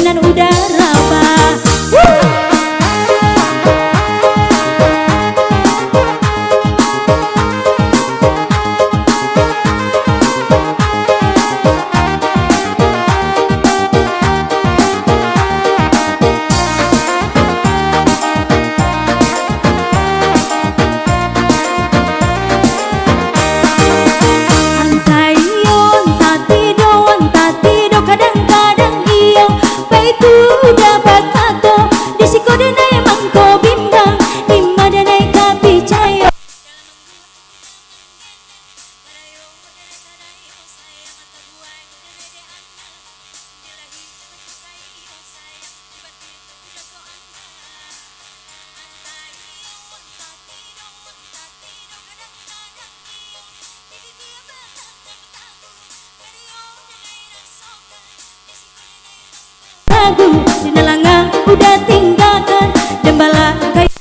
tekanan udara bah. Dapat tato di siko denai mangko bimbang di madanai kapi cayo lagu sinalanga udah tinggalkan dembala kayu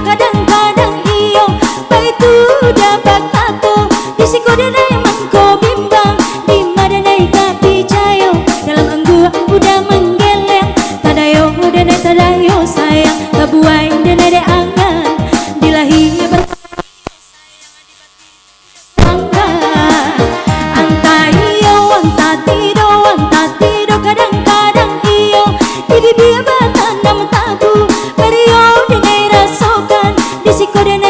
kadang-kadang iyo baik tu dapat tato di siko denai mangko bimbang di madanai kapi cayo dalam anggur udah menggeleng tadayo denai tadayo sayang kabuai denai de angan dilahi bertangga antayo antatido kadang-kadang iyo di bibir batanam tabu periode di siko denai